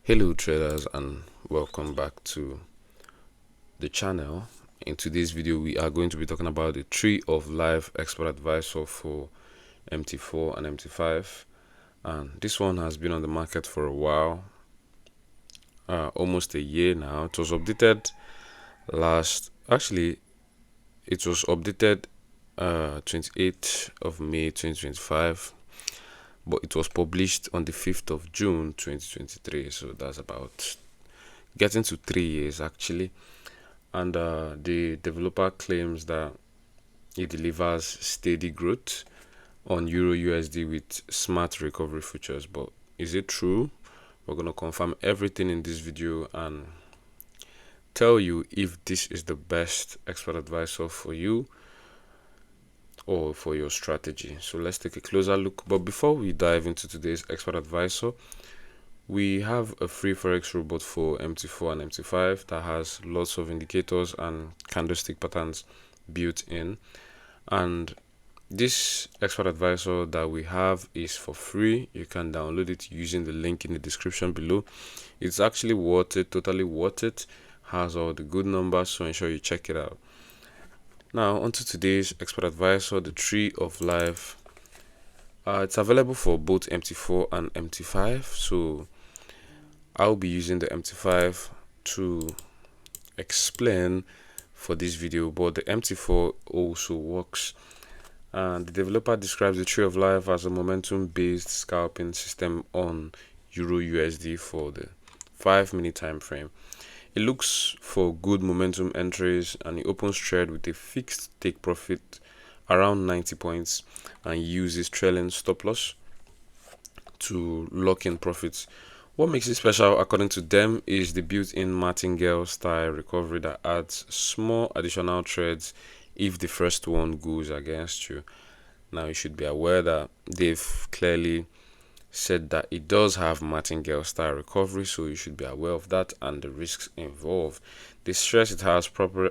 Hello traders, and welcome back to the channel. In today's video we are going to be talking about the tree of life expert advisor for MT4 and MT5, and this one has been on the market for a while, almost a year now. It was updated it was updated 28th of May 2025, but it was published on the 5th of June 2023, so that's about getting to 3 years actually. And the developer claims that it delivers steady growth on EURUSD with smart recovery features. But is it true? We're going to confirm everything in this video and tell you if this is the best expert advisor for you or for your strategy. So let's take a closer look. But before we dive into today's expert advisor, we have a free Forex robot for MT4 and MT5 that has lots of indicators and candlestick patterns built in. And this expert advisor that we have is for free. You can download it using the link in the description below. It's actually worth it, totally worth it. Has all the good numbers, so ensure you check it out. Now onto today's expert advisor, the tree of life. It's available for both MT4 and MT5, so I'll be using the MT5 to explain for this video, but the MT4 also works. And the developer describes the tree of life as a momentum-based scalping system on EURUSD for the 5-minute time frame. It looks for good momentum entries, and it opens trade with a fixed take profit around 90 points and uses trailing stop loss to lock in profits. What makes it special, according to them, is the built-in Martingale style recovery that adds small additional trades if the first one goes against you. Now you should be aware that they've clearly said that it does have Martingale style recovery, so you should be aware of that and the risks involved. They stress it has proper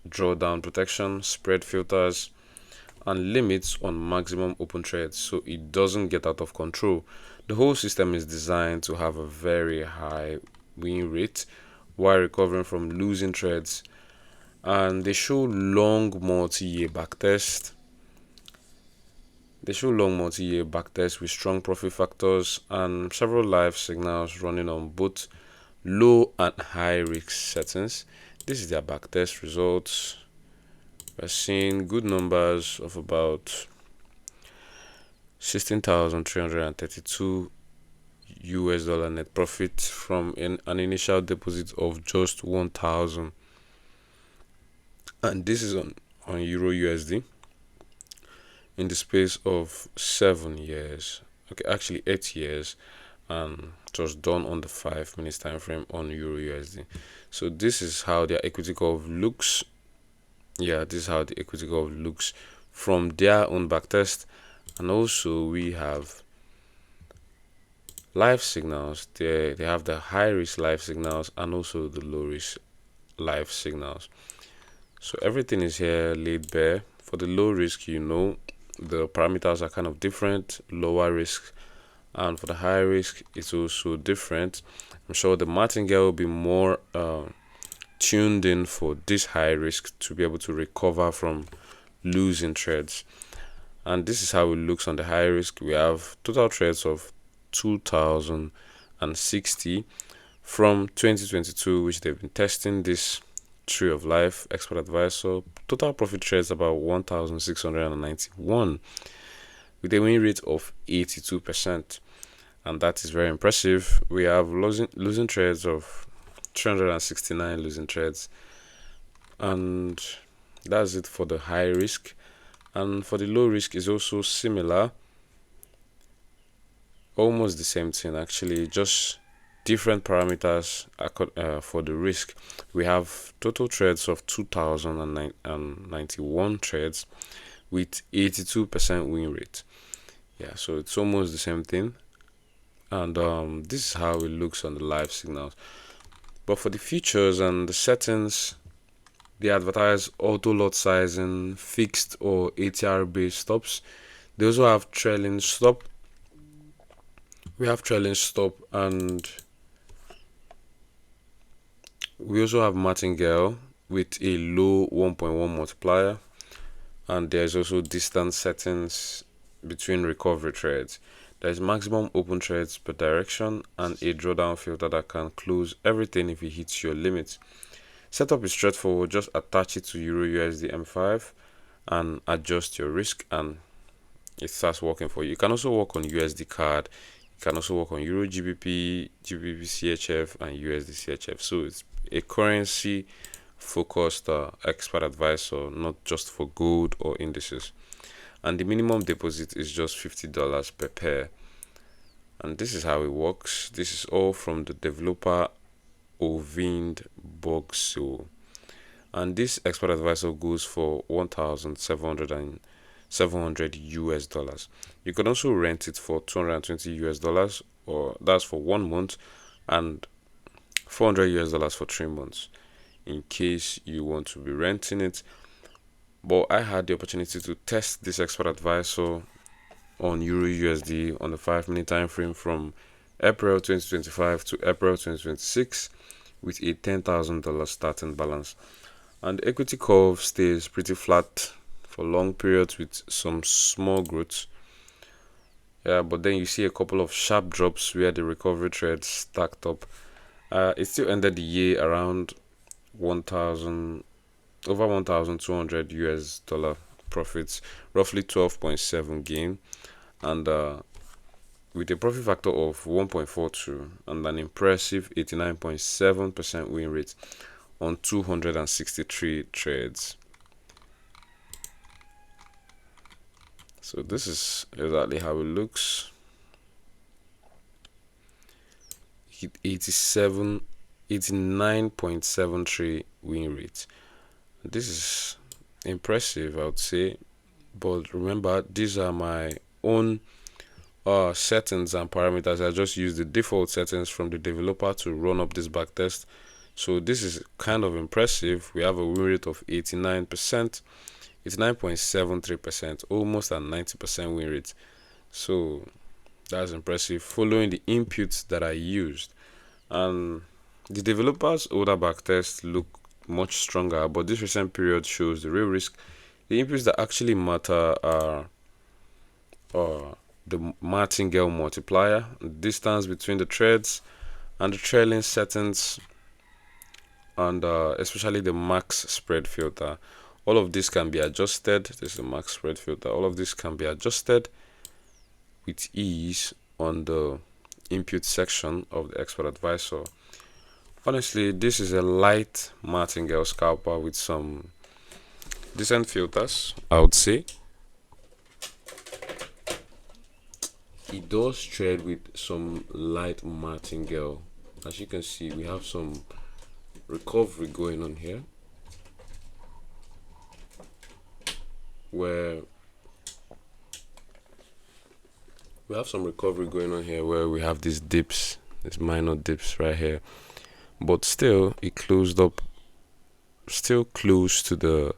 drawdown protection, spread filters, and limits on maximum open trades, so it doesn't get out of control. The whole system is designed to have a very high win rate while recovering from losing trades, and they show long multi-year backtest. With strong profit factors and several live signals running on both low and high risk settings. This is their backtest results. We're seeing good numbers of about 16,332 US dollar net profit from an initial deposit of just 1,000, and this is on EURUSD in the space of 7 years, okay, actually 8 years, and it was done on the 5-minute time frame on EURUSD. So this is how their equity curve looks. This is how the equity curve looks from their own backtest. And also we have live signals. They have the high risk live signals and also the low risk live signals. So everything is here laid bare. For the low risk, the parameters are kind of different, lower risk, and for the high risk it's also different. I'm sure the Martingale will be more tuned in for this high risk to be able to recover from losing trades. And this is how it looks on the high risk. We have total trades of 2,060 from 2022, which they've been testing this tree of life expert advisor. Total profit trades about 1,691 with a win rate of 82%, and that is very impressive. We have losing trades of 369 losing trades, and that's it for the high risk. And for the low risk is also similar, almost the same thing actually, just different parameters. For the risk, we have total trades of 2,091 trades with 82% win rate. So it's almost the same thing, and this is how it looks on the live signals. But for the features and the settings, they advertise auto lot sizing, fixed or ATR based stops. They also have trailing stop. We have trailing stop and We also have Martingale with a low 1.1 multiplier, and there's also distance settings between recovery trades. There's maximum open trades per direction and a drawdown filter that can close everything if it hits your limit. Setup is straightforward. Just attach it to EURUSD M5 and adjust your risk, and it starts working for you. You can also work on USD card. You can also work on Euro GBP, GBP CHF, and USD CHF. So it's a currency focused expert advisor, not just for gold or indices. And the minimum deposit is just $50 per pair. And this is how it works. This is all from the developer Ovind Bogso. And this expert advisor goes for 1,700 US dollars. You can also rent it for 220 US dollars, or that's for 1 month, and 400 US dollars for 3 months, in case you want to be renting it. But I had the opportunity to test this expert advisor on EURUSD on the 5-minute time frame from April 2025 to April 2026 with a $10,000 starting balance. And the equity curve stays pretty flat for long periods with some small growth. Yeah, but then you see a couple of sharp drops where the recovery trades stacked up. It still ended the year around 1,000, over 1,200 US dollar profits, roughly 12.7 gain, and with a profit factor of 1.42 and an impressive 89.7% win rate on 263 trades. So this is exactly how it looks. 89.73 win rate. This is impressive, I would say. But remember, these are my own settings and parameters. I just use the default settings from the developer to run up this backtest. So this is kind of impressive. We have a win rate of 89%, 89.73%, almost at 90% win rate. So that's impressive, following the inputs that I used. And the developer's older backtest look much stronger, but this recent period shows the real risk. The inputs that actually matter are the Martingale multiplier, distance between the threads, and the trailing settings, and especially the max spread filter. All of this can be adjusted. This is the max spread filter. All of this can be adjusted with ease on the input section of the expert advisor. Honestly, this is a light Martingale scalper with some decent filters, I would say. It does trade with some light Martingale. As you can see, we have some recovery going on here, where we have these dips, these minor dips right here, but still it closed up, still close to the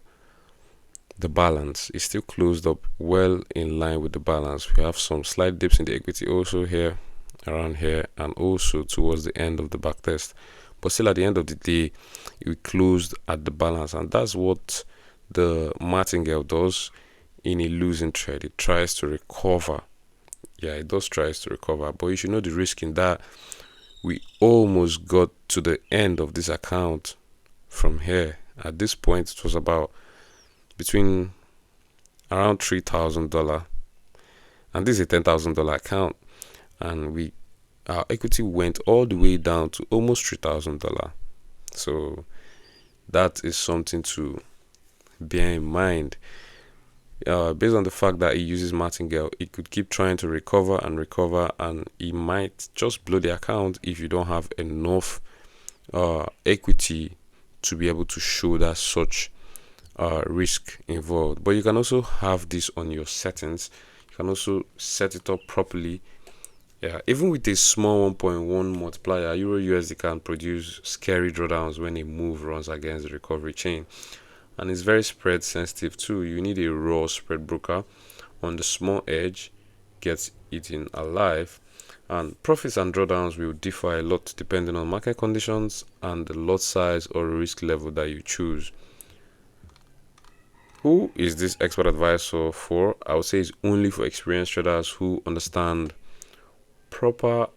balance. It's still closed up well in line with the balance. We have some slight dips in the equity also here, around here, and also towards the end of the backtest, but still at the end of the day it closed at the balance. And that's what the Martingale does in a losing trade. It tries to recover. Yeah, it does tries to recover, but you should know the risk in that. We almost got to the end of this account from here. At this point, it was about between around $3,000, and this is a $10,000 account, and our equity went all the way down to almost $3,000. So that is something to bear in mind. Based on the fact that it uses Martingale, it could keep trying to recover, and it might just blow the account if you don't have enough equity to be able to shoulder such risk involved. But you can also have this on your settings. You can also set it up properly. Yeah, even with a small 1.1 multiplier, EURUSD can produce scary drawdowns when a move runs against the recovery chain. And it's very spread sensitive too. You need a raw spread broker on the small edge, gets eaten alive. And profits and drawdowns will differ a lot depending on market conditions and the lot size or risk level that you choose. Who is this expert advisor for? I would say it's only for experienced traders who understand proper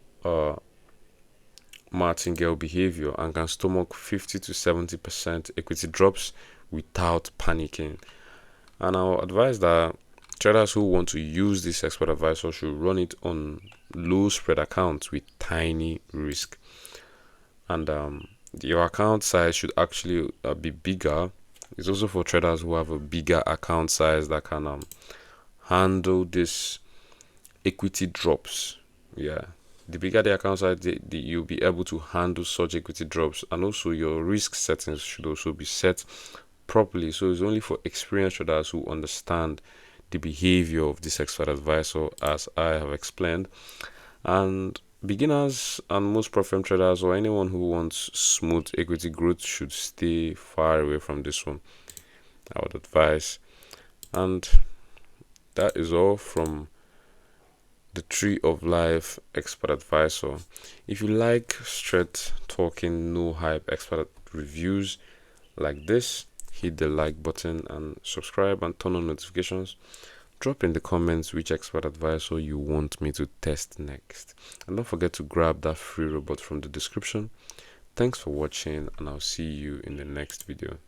martingale behavior and can stomach 50 to 70% equity drops without panicking. And I'll advise that traders who want to use this expert advisor should run it on low spread accounts with tiny risk. And your account size should actually be bigger. It's also for traders who have a bigger account size that can handle this equity drops. Yeah, the bigger the account size, you'll be able to handle such equity drops. And also your risk settings should also be set properly. So it's only for experienced traders who understand the behavior of this expert advisor, as I have explained. And beginners and most profit traders or anyone who wants smooth equity growth should stay far away from this one, I would advise. And that is all from the Tree of Life expert advisor. If you like straight talking, no hype expert reviews like this, hit the like button and subscribe and turn on notifications. Drop in the comments which expert advisor you want me to test next. And don't forget to grab that free robot from the description. Thanks for watching, and I'll see you in the next video.